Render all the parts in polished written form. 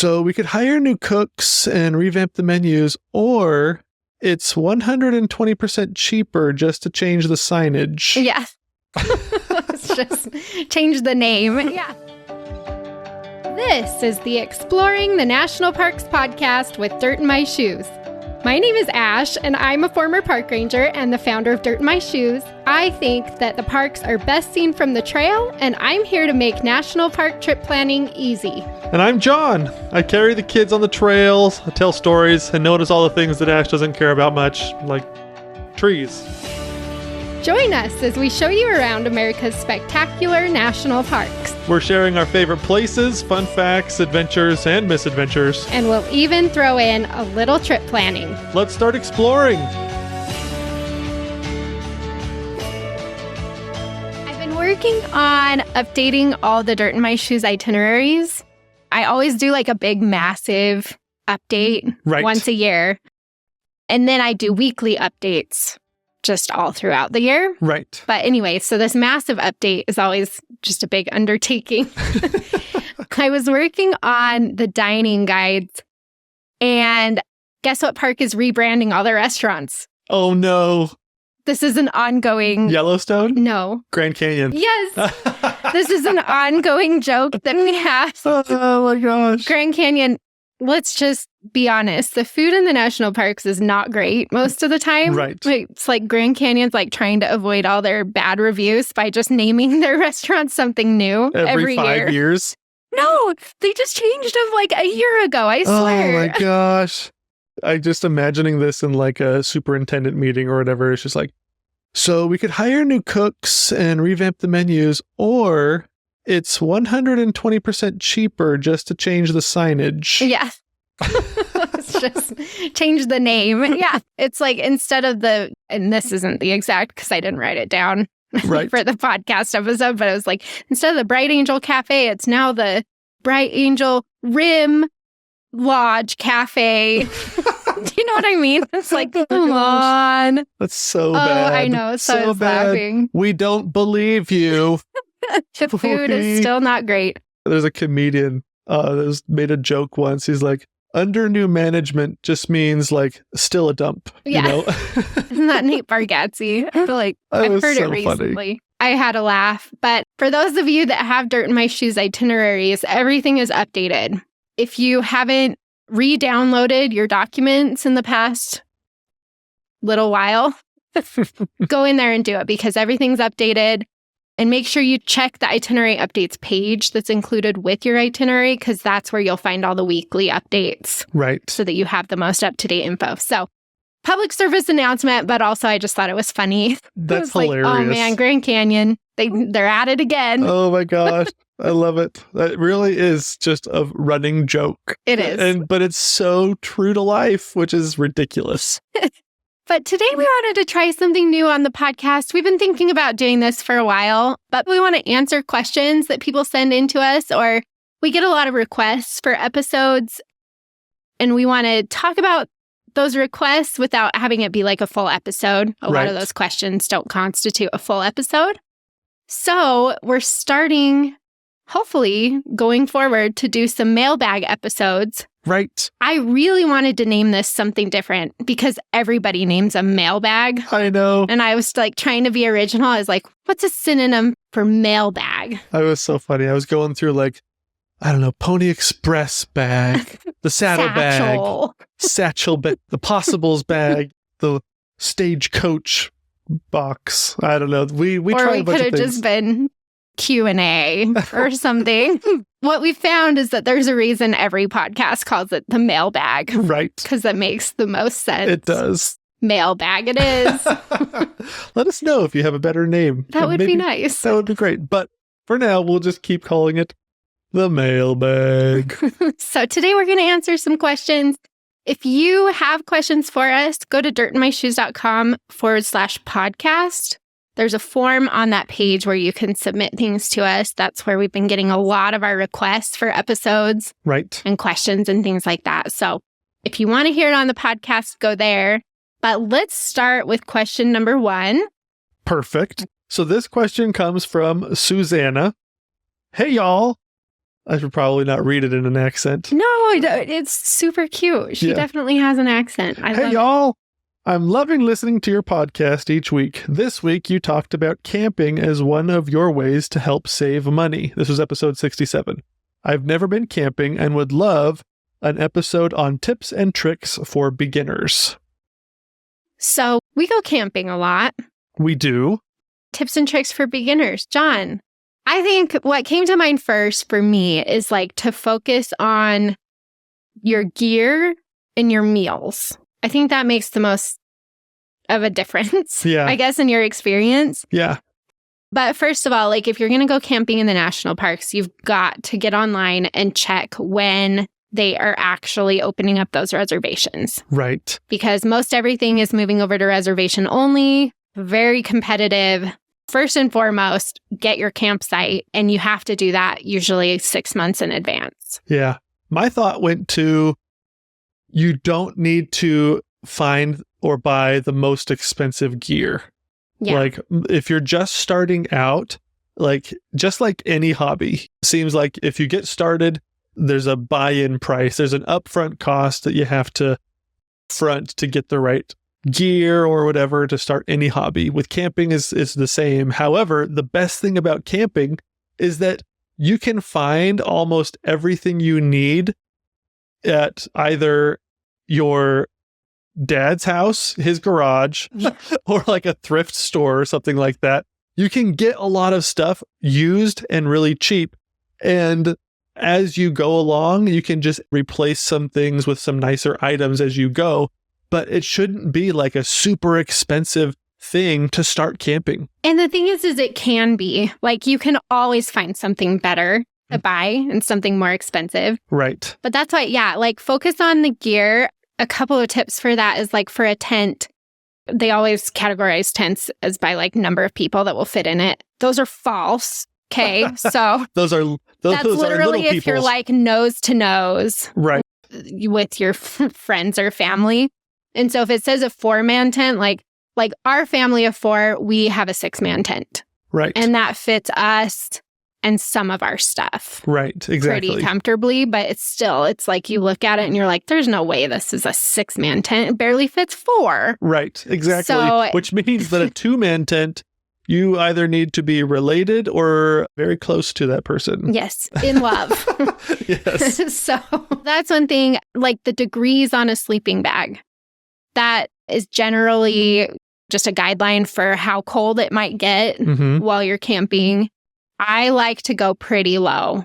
So we could hire new cooks and revamp the menus, or it's 120% cheaper just to change the signage. Yeah. Let's just change the name. Yeah. This is the Exploring the National Parks podcast with Dirt in My Shoes. My name is Ash, and I'm a former park ranger and the founder of Dirt in My Shoes. I think that the parks are best seen from the trail, and I'm here to make national park trip planning easy. And I'm John. I carry the kids on the trails, I tell stories, and notice all the things that Ash doesn't care about much, like trees. Join us as we show you around America's spectacular national parks. We're sharing our favorite places, fun facts, adventures, and misadventures. And we'll even throw in a little trip planning. Let's start exploring. I've been working on updating all the Dirt in My Shoes itineraries. I always do like a big, massive update once a year. And then I do weekly updates just all throughout the year. Right. But anyway, so this massive update is always just a big undertaking. I was working on the dining guides, and guess what park is rebranding all their restaurants? Oh, no. This is an ongoing... Yellowstone? No. Grand Canyon. Yes. This is an ongoing joke that we have. Oh, my gosh. Grand Canyon, let's just be honest. The food in the national parks is not great most of the time. Right. It's like Grand Canyon's like trying to avoid all their bad reviews by just naming their restaurants something new every 5 years. No, they just changed them like a year ago, I swear. Oh my gosh. I just imagining this in like a superintendent meeting or whatever. It's just like, so we could hire new cooks and revamp the menus, or it's 120% cheaper just to change the signage. Yeah. Let's just change the name. Yeah. It's like instead of and this isn't the exact because I didn't write it down for the podcast episode, but it was like, instead of the Bright Angel Cafe, it's now the Bright Angel Rim Lodge Cafe. Do you know what I mean? It's like, come on. That's so bad. I know. So I was laughing. We don't believe you. The food is still not great. There's a comedian that made a joke once. He's like, under new management just means like still a dump. Yeah. You know? Isn't that Nate Bargatze? I feel like I've heard it recently. Funny. I had a laugh. But for those of you that have Dirt in My Shoes itineraries, everything is updated. If you haven't re-downloaded your documents in the past little while, go in there and do it because everything's updated. And make sure you check the itinerary updates page that's included with your itinerary because that's where you'll find all the weekly updates. Right. So that you have the most up-to-date info. So public service announcement, but also I just thought it was funny. That's hilarious. Like, oh man, Grand Canyon, they're at it again. Oh my gosh. I love it. That really is just a running joke. It is. But it's so true to life, which is ridiculous. But today we wanted to try something new on the podcast. We've been thinking about doing this for a while, but we want to answer questions that people send in to us, or we get a lot of requests for episodes, and we want to talk about those requests without having it be like a full episode. A lot of those questions don't constitute a full episode. So we're starting, hopefully, going forward to do some mailbag episodes. Right. I really wanted to name this something different because everybody names a mailbag. I know. And I was like trying to be original. I was like, what's a synonym for mailbag? That was so funny. I was going through like, I don't know, Pony Express bag, the saddle bag, satchel bag, the possibles bag, the stagecoach box. I don't know. We tried a bunch of things. Or we could have just been Q&A or something. What we found is that there's a reason every podcast calls it the mailbag. Right. Because that makes the most sense. It does. Mailbag it is. Let us know if you have a better name. That would be nice. That would be great. But for now, we'll just keep calling it the mailbag. So today we're going to answer some questions. If you have questions for us, go to dirtinmyshoes.com/podcast. There's a form on that page where you can submit things to us. That's where we've been getting a lot of our requests for episodes. Right. And questions and things like that. So if you want to hear it on the podcast, go there. But let's start with question number 1. Perfect. So this question comes from Susanna. Hey, y'all. I should probably not read it in an accent. No, it's super cute. She definitely has an accent. Hey, y'all. I'm loving listening to your podcast each week. This week, you talked about camping as one of your ways to help save money. This was episode 67. I've never been camping and would love an episode on tips and tricks for beginners. So we go camping a lot. We do. Tips and tricks for beginners. John, I think what came to mind first for me is like to focus on your gear and your meals. I think that makes the most of a difference, I guess, in your experience. Yeah. But first of all, like if you're going to go camping in the national parks, you've got to get online and check when they are actually opening up those reservations. Right. Because most everything is moving over to reservation only, very competitive. First and foremost, get your campsite, and you have to do that usually 6 months in advance. Yeah. My thought went to, you don't need to find or buy the most expensive gear. Yeah. Like if you're just starting out, like just like any hobby, seems like if you get started, there's a buy-in price. There's an upfront cost that you have to front to get the right gear or whatever to start any hobby. With camping is the same. However, the best thing about camping is that you can find almost everything you need at either your dad's house, his garage, or like a thrift store or something like that. You can get a lot of stuff used and really cheap. And as you go along, you can just replace some things with some nicer items as you go. But it shouldn't be like a super expensive thing to start camping. And the thing is it can be. Like you can always find something better to buy and something more expensive. Right. But that's why, like focus on the gear. A couple of tips for that is like for a tent, they always categorize tents as by like number of people that will fit in it. Those are false. Okay. So that's literally if you're like nose to nose. Right. With your friends or family. And so if it says a 4-man tent, like our family of 4, we have a 6-man tent. Right. And that fits us and some of our stuff. Right. Exactly. Pretty comfortably, but it's like you look at it and you're like, there's no way this is a 6-man tent. It barely fits 4. Right. Exactly. So, which means that a 2-man tent, you either need to be related or very close to that person. Yes. In love. Yes. So that's one thing, like the degrees on a sleeping bag. That is generally just a guideline for how cold it might get while you're camping. I like to go pretty low.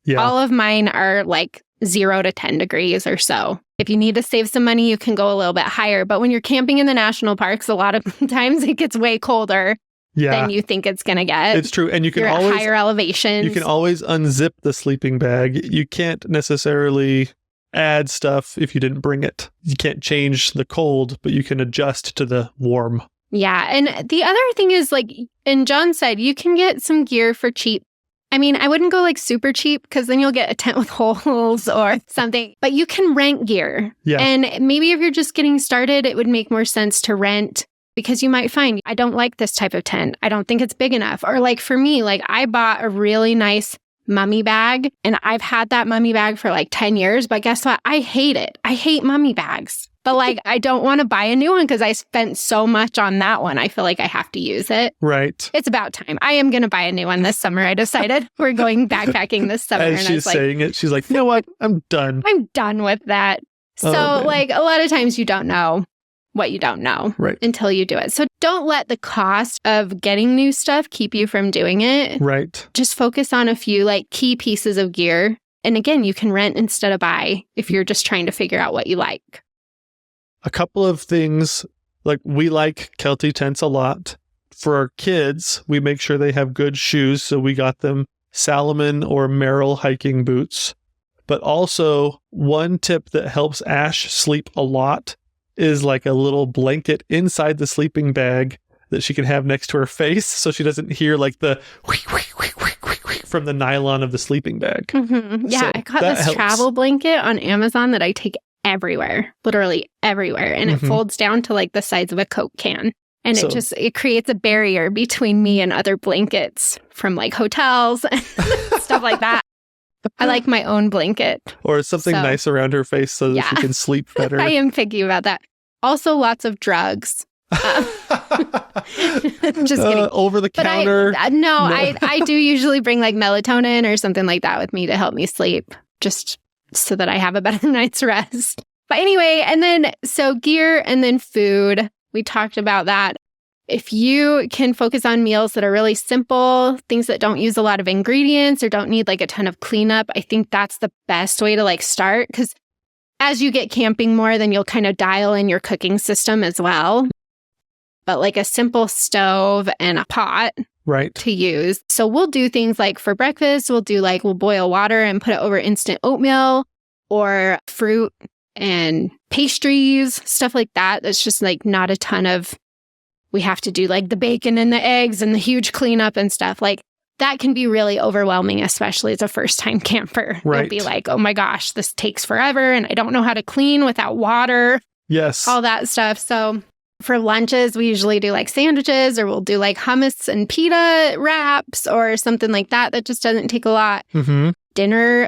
Yeah. All of mine are like 0 to 10 degrees or so. If you need to save some money, you can go a little bit higher. But when you're camping in the national parks, a lot of times it gets way colder than you think it's going to get. It's true. And you can you're always at higher elevations. You can always unzip the sleeping bag. You can't necessarily add stuff if you didn't bring it. You can't change the cold, but you can adjust to the warm. Yeah. And the other thing is like, and John said, you can get some gear for cheap. I mean, I wouldn't go like super cheap because then you'll get a tent with holes or something, but you can rent gear. Yeah. And maybe if you're just getting started, it would make more sense to rent because you might find, I don't like this type of tent. I don't think it's big enough. Or like for me, like I bought a really nice mummy bag and I've had that mummy bag for like 10 years, but guess what? I hate it. I hate mummy bags. But like, I don't want to buy a new one because I spent so much on that one. I feel like I have to use it. Right. It's about time. I am going to buy a new one this summer. I decided we're going backpacking this summer. As she's saying it, she's like, you know what? I'm done. I'm done with that. So like a lot of times you don't know what you don't know until you do it. So don't let the cost of getting new stuff keep you from doing it. Right. Just focus on a few like key pieces of gear. And again, you can rent instead of buy if you're just trying to figure out what you like. A couple of things, like we like Kelty tents a lot. For our kids, we make sure they have good shoes. So we got them Salomon or Merrell hiking boots. But also one tip that helps Ash sleep a lot is like a little blanket inside the sleeping bag that she can have next to her face so she doesn't hear like the from the nylon of the sleeping bag. Mm-hmm. Yeah, so I got this travel blanket on Amazon that I take everywhere, literally everywhere. And it folds down to like the size of a Coke can. And it creates a barrier between me and other blankets from like hotels and stuff like that. I like my own blanket. Or something nice around her face so that she can sleep better. I am picky about that. Also, lots of drugs. Just kidding. Over the counter. No, I do usually bring like melatonin or something like that with me to help me sleep, just so that I have a better night's rest. But anyway, and then so gear and then food. We talked about that. If you can focus on meals that are really simple, things that don't use a lot of ingredients or don't need like a ton of cleanup, I think that's the best way to like start. Because as you get camping more, then you'll kind of dial in your cooking system as well. But like a simple stove and a pot to use. So we'll do things like for breakfast, we'll boil water and put it over instant oatmeal or fruit and pastries, stuff like that. That's just like not a ton of, we have to do like the bacon and the eggs and the huge cleanup and stuff. Like that can be really overwhelming, especially as a first-time camper. It'd be like, oh my gosh, this takes forever and I don't know how to clean without water. Yes. All that stuff. So for lunches, we usually do like sandwiches or we'll do like hummus and pita wraps or something like that. That just doesn't take a lot. Mm-hmm. Dinner,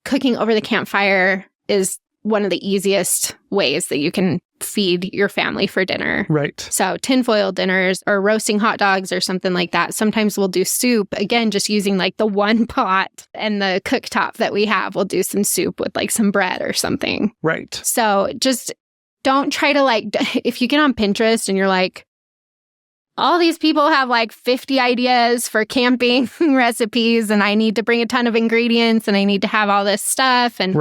cooking over the campfire is one of the easiest ways that you can feed your family for dinner. Right. So tinfoil dinners or roasting hot dogs or something like that. Sometimes we'll do soup, again, just using like the one pot and the cooktop that we have. We'll do some soup with like some bread or something. Right. So just don't try to like, if you get on Pinterest and you're like, all these people have like 50 ideas for camping recipes and I need to bring a ton of ingredients and I need to have all this stuff. And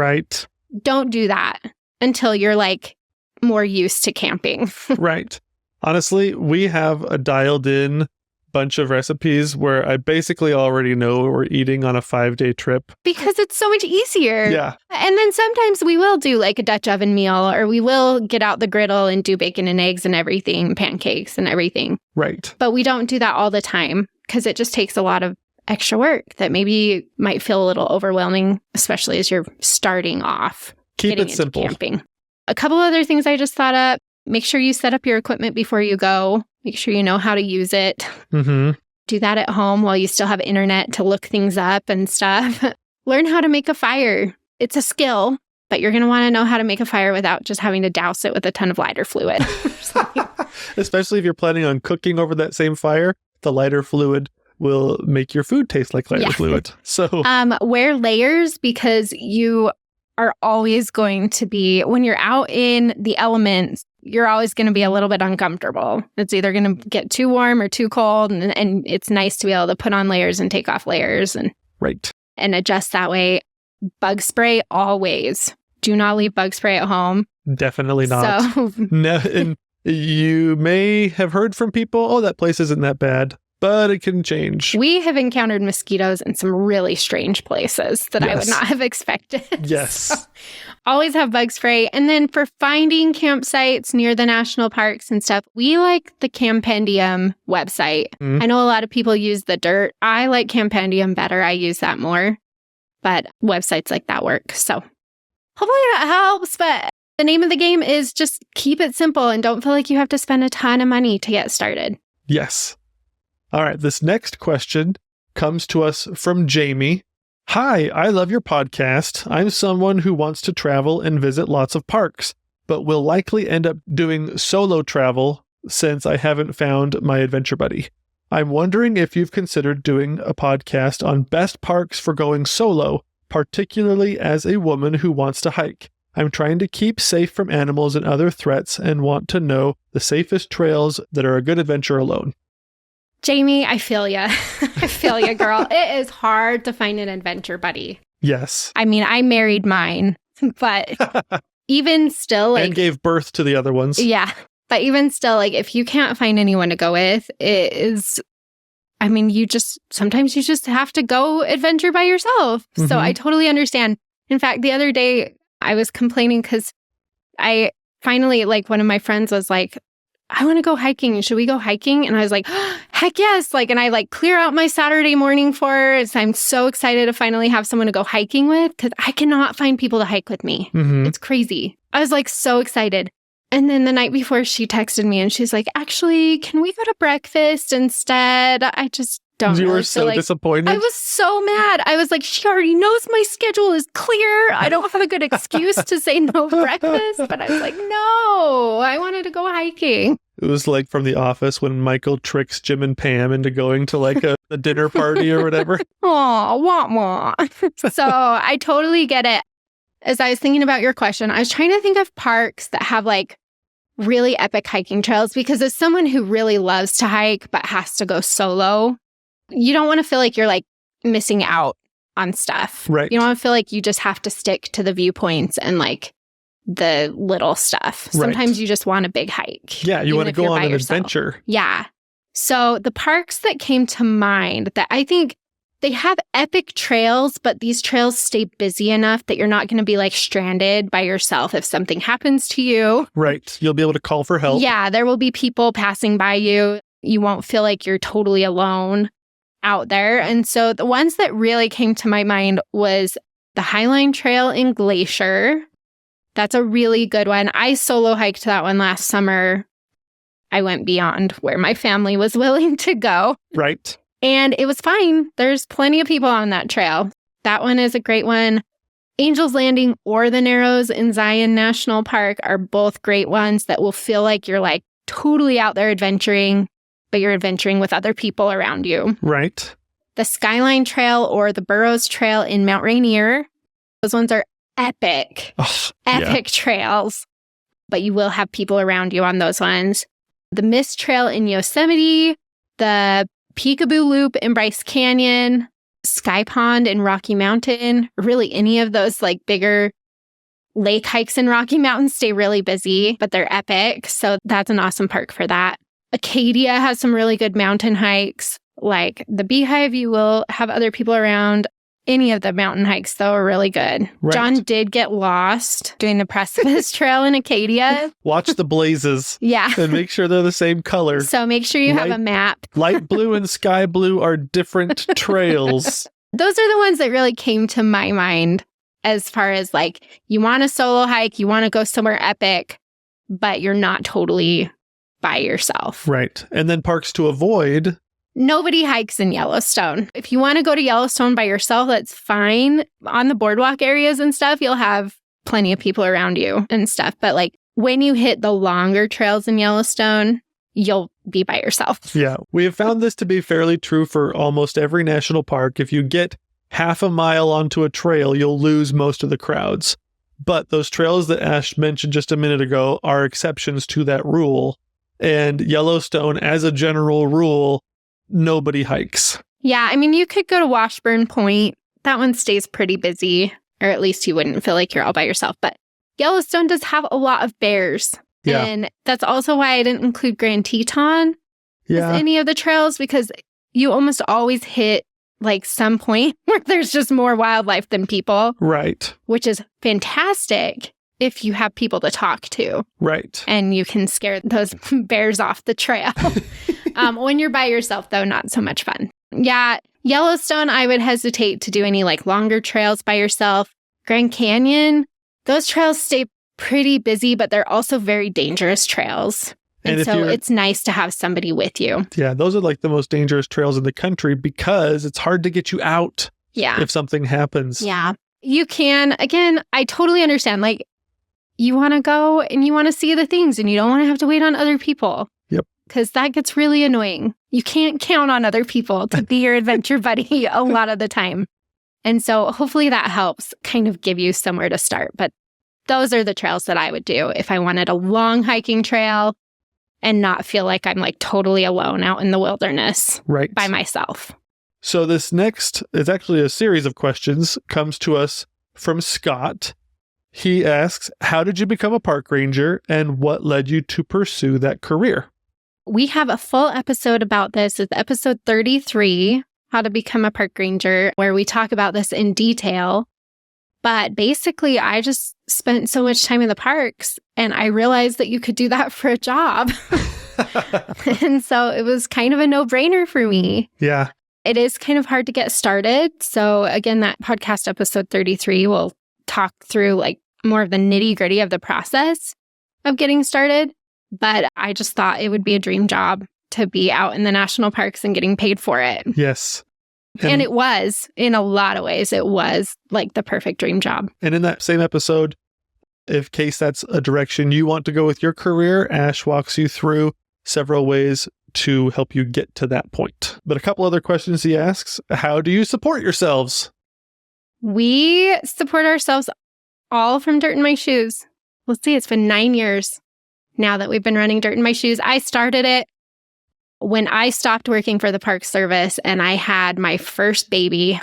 don't do that until you're like more used to camping. Right. Honestly, we have a dialed in bunch of recipes where I basically already know what we're eating on a 5-day trip. Because it's so much easier. Yeah. And then sometimes we will do like a Dutch oven meal or we will get out the griddle and do bacon and eggs and everything, pancakes and everything. Right. But we don't do that all the time because it just takes a lot of extra work that maybe might feel a little overwhelming, especially as you're starting off. Keep it simple. Camping. A couple other things I just thought up. Make sure you set up your equipment before you go. Make sure you know how to use it. Mm-hmm. Do that at home while you still have internet to look things up and stuff. Learn how to make a fire. It's a skill, but you're going to want to know how to make a fire without just having to douse it with a ton of lighter fluid. Especially if you're planning on cooking over that same fire, the lighter fluid will make your food taste like lighter fluid. So wear layers because you are always going to be, when you're out in the elements, you're always going to be a little bit uncomfortable. It's either going to get too warm or too cold. And it's nice to be able to put on layers and take off layers and adjust that way. Bug spray always. Do not leave bug spray at home. Definitely not. So, no, and you may have heard from people, oh, that place isn't that bad, but it can change. We have encountered mosquitoes in some really strange places that I would not have expected. Yes. So, always have bug spray. And then for finding campsites near the national parks and stuff, we like the Campendium website. I know a lot of people use the Dirt. I like Campendium better. I use that more. But websites like that work. So hopefully that helps. But the name of the game is just keep it simple and don't feel like you have to spend a ton of money to get started. Yes. All right. This next question comes to us from Jamie. Hi, I love your podcast. I'm someone who wants to travel and visit lots of parks, but will likely end up doing solo travel since I haven't found my adventure buddy. I'm wondering if you've considered doing a podcast on best parks for going solo, particularly as a woman who wants to hike. I'm trying to keep safe from animals and other threats and want to know the safest trails that are a good adventure alone. Jamie, I feel ya. I feel ya, girl. It is hard to find an adventure buddy. Yes. I mean, I married mine, but even still, like... And gave birth to the other ones. Yeah. But even still, like, if you can't find anyone to go with, it is... I mean, sometimes you just have to go adventure by yourself. Mm-hmm. So I totally understand. In fact, the other day, I was complaining because I finally, like, one of my friends was like, I want to go hiking. Should we go hiking? And I was like, oh, heck yes. Like, and I like clear out my Saturday morning for her. So I'm so excited to finally have someone to go hiking with because I cannot find people to hike with me. Mm-hmm. It's crazy. I was like so excited. And then the night before she texted me and she's like, actually, can we go to breakfast instead? I just don't You really were so feel disappointed. I was so mad. I was like, she already knows my schedule is clear. I don't have a good excuse to say no breakfast. But I was like, no, I wanted to go hiking. It was like from The Office when Michael tricks Jim and Pam into going to like a dinner party or whatever. Aw, wah, wah. So I totally get it. As I was thinking about your question, I was trying to think of parks that have like really epic hiking trails, because as someone who really loves to hike but has to go solo, you don't want to feel like you're like missing out on stuff. Right. You don't want to feel like you just have to stick to the viewpoints and like the little stuff. Right. Sometimes you just want a big hike. Yeah, you want to go on an adventure. Yeah. So the parks that came to mind that I think they have epic trails, but these trails stay busy enough that you're not going to be like stranded by yourself if something happens to you. Right. You'll be able to call for help. Yeah, there will be people passing by you. You won't feel like you're totally alone out there. And so the ones that really came to my mind was the Highline Trail in Glacier. That's a really good one. I solo hiked that one last summer. I went beyond where my family was willing to go. Right. And it was fine. There's plenty of people on that trail. That one is a great one. Angel's Landing or the Narrows in Zion National Park are both great ones that will feel like you're like totally out there adventuring, but you're adventuring with other people around you. Right. The Skyline Trail or the Burroughs Trail in Mount Rainier, those ones are epic. Epic trails. But you will have people around you on those ones. The Mist Trail in Yosemite, the Peekaboo Loop in Bryce Canyon, Sky Pond in Rocky Mountain, really any of those like bigger lake hikes in Rocky Mountain stay really busy, but they're epic. So that's an awesome park for that. Acadia has some really good mountain hikes. Like the Beehive, you will have other people around. Any of the mountain hikes, though, are really good. Right. John did get lost doing the Precipice Trail in Acadia. Watch the blazes. Yeah. And make sure they're the same color. So make sure you have a map. Light blue and sky blue are different trails. Those are the ones that really came to my mind as far as like, you want a solo hike, you want to go somewhere epic, but you're not totally by yourself. Right. And then parks to avoid. Nobody hikes in Yellowstone. If you want to go to Yellowstone by yourself, that's fine. On the boardwalk areas and stuff, you'll have plenty of people around you and stuff. But like when you hit the longer trails in Yellowstone, you'll be by yourself. Yeah. We have found this to be fairly true for almost every national park. If you get half a mile onto a trail, you'll lose most of the crowds. But those trails that Ash mentioned just a minute ago are exceptions to that rule. And Yellowstone, as a general rule, nobody hikes. Yeah, I mean, you could go to Washburn Point. That one stays pretty busy, or at least you wouldn't feel like you're all by yourself. But Yellowstone does have a lot of bears. Yeah. And that's also why I didn't include Grand Teton as any of the trails, because you almost always hit like some point where there's just more wildlife than people. Right. Which is fantastic if you have people to talk to. Right. And you can scare those bears off the trail. When you're by yourself, though, not so much fun. Yeah, Yellowstone, I would hesitate to do any like longer trails by yourself. Grand Canyon, those trails stay pretty busy, but they're also very dangerous trails. And so it's nice to have somebody with you. Yeah, those are like the most dangerous trails in the country because it's hard to get you out if something happens. Yeah, you can. Again, I totally understand. Like, you want to go and you want to see the things and you don't want to have to wait on other people. Yep. Because that gets really annoying. You can't count on other people to be your adventure buddy a lot of the time. And so hopefully that helps kind of give you somewhere to start. But those are the trails that I would do if I wanted a long hiking trail and not feel like I'm like totally alone out in the wilderness by myself. So this next is actually a series of questions, comes to us from Scott. He asks, how did you become a park ranger and what led you to pursue that career? We have a full episode about this. It's episode 33, How to Become a Park Ranger, where we talk about this in detail. But basically, I just spent so much time in the parks and I realized that you could do that for a job. And so it was kind of a no-brainer for me. Yeah. It is kind of hard to get started. So again, that podcast episode 33 will talk through like more of the nitty-gritty of the process of getting started. But I just thought it would be a dream job to be out in the national parks and getting paid for it. Yes. And it was, in a lot of ways, it was like the perfect dream job. And in that same episode, in case that's a direction you want to go with your career, Ash walks you through several ways to help you get to that point. But a couple other questions he asks. How do you support yourselves? We support ourselves all from Dirt in My Shoes. Let's see, it's been 9 years now that we've been running Dirt in My Shoes. I started it when I stopped working for the Park Service and I had my first baby.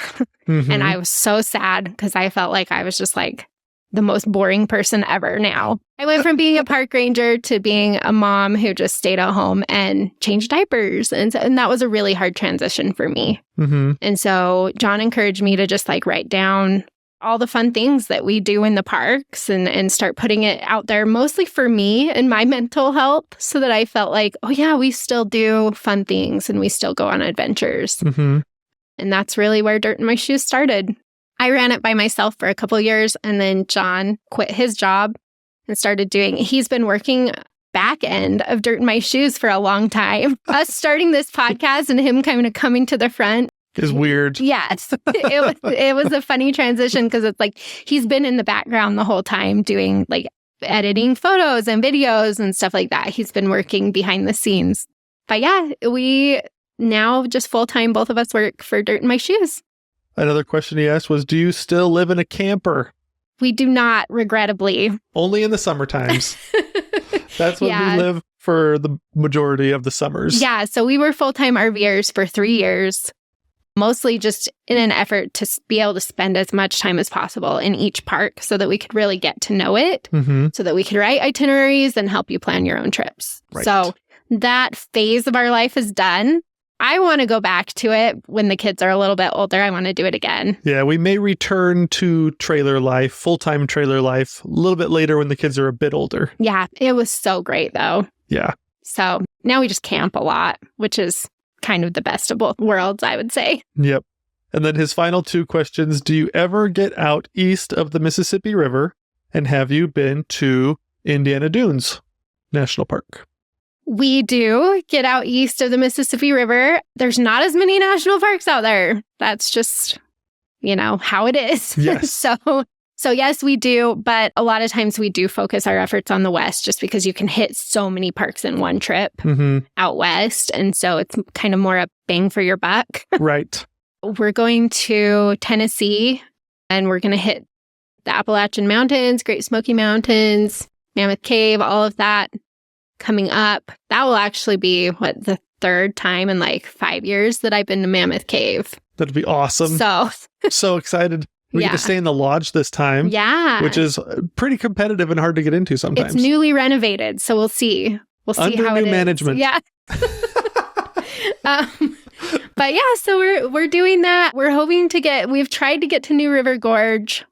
And I was so sad because I felt like I was just like the most boring person ever now. I went from being a park ranger to being a mom who just stayed at home and changed diapers. And that was a really hard transition for me. And so John encouraged me to just like write down all the fun things that we do in the parks and start putting it out there, mostly for me and my mental health, so that I felt like, oh yeah, we still do fun things and we still go on adventures. And that's really where Dirt in My Shoes started. I ran it by myself for a couple of years, and then John quit his job and started he's been working back end of Dirt in My Shoes for a long time. Us starting this podcast and him kind of coming to the front is weird. Yes. It was a funny transition because it's like he's been in the background the whole time doing like editing photos and videos and stuff like that. He's been working behind the scenes. But yeah, we now just full-time, both of us work for Dirt in My Shoes. Another question he asked was, do you still live in a camper? We do not, regrettably. Only in the summer times. That's when we live for the majority of the summers. Yeah, so we were full-time RVers for 3 years, mostly just in an effort to be able to spend as much time as possible in each park so that we could really get to know it, so that we could write itineraries and help you plan your own trips. Right. So that phase of our life is done. I want to go back to it when the kids are a little bit older. I want to do it again. Yeah, we may return to trailer life, full-time trailer life, a little bit later when the kids are a bit older. Yeah, it was so great though. Yeah. So now we just camp a lot, which is kind of the best of both worlds, I would say. Yep. And then his final two questions. Do you ever get out east of the Mississippi River? And have you been to Indiana Dunes National Park? We do get out east of the Mississippi River. There's not as many national parks out there. That's just, how it is. Yes. So yes, we do. But a lot of times we do focus our efforts on the west just because you can hit so many parks in one trip out west. And so it's kind of more a bang for your buck. Right. We're going to Tennessee and we're going to hit the Appalachian Mountains, Great Smoky Mountains, Mammoth Cave, all of that. Coming up, that will actually be the third time in like 5 years that I've been to Mammoth Cave. That'd be awesome. So excited. We get to stay in the lodge this time. Yeah. Which is pretty competitive and hard to get into sometimes. It's newly renovated, so we'll see. We'll see Under how new it is. management. Yeah. But yeah, so we're doing that. We're hoping we've tried to get to New River Gorge.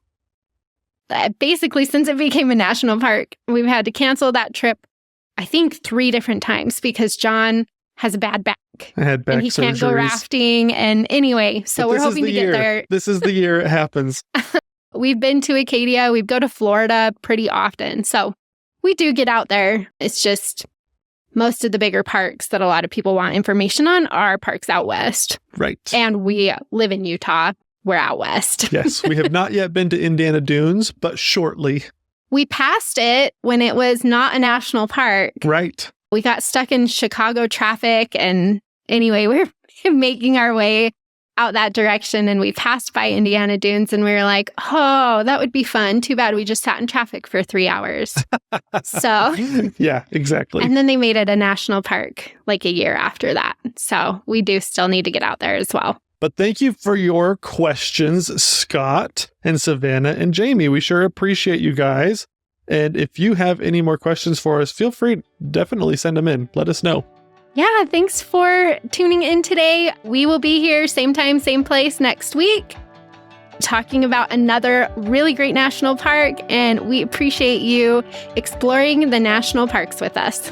Basically, since it became a national park, we've had to cancel that trip. I think 3 different times because John has a bad back. I had back and he surgeries. Can't go rafting. And anyway, so we're hoping to get there. This is the year it happens. We've been to Acadia. We go to Florida pretty often. So we do get out there. It's just most of the bigger parks that a lot of people want information on are parks out west. Right. And we live in Utah. We're out west. Yes. We have not yet been to Indiana Dunes, but shortly. We passed it when it was not a national park. Right. We got stuck in Chicago traffic. And anyway, we're making our way out that direction. And we passed by Indiana Dunes and we were like, oh, that would be fun. Too bad we just sat in traffic for 3 hours. So. Yeah, exactly. And then they made it a national park like a year after that. So we do still need to get out there as well. But thank you for your questions, Scott and Savannah and Jamie. We sure appreciate you guys. And if you have any more questions for us, feel free, definitely send them in. Let us know. Yeah, thanks for tuning in today. We will be here same time, same place next week, talking about another really great national park. And we appreciate you exploring the national parks with us.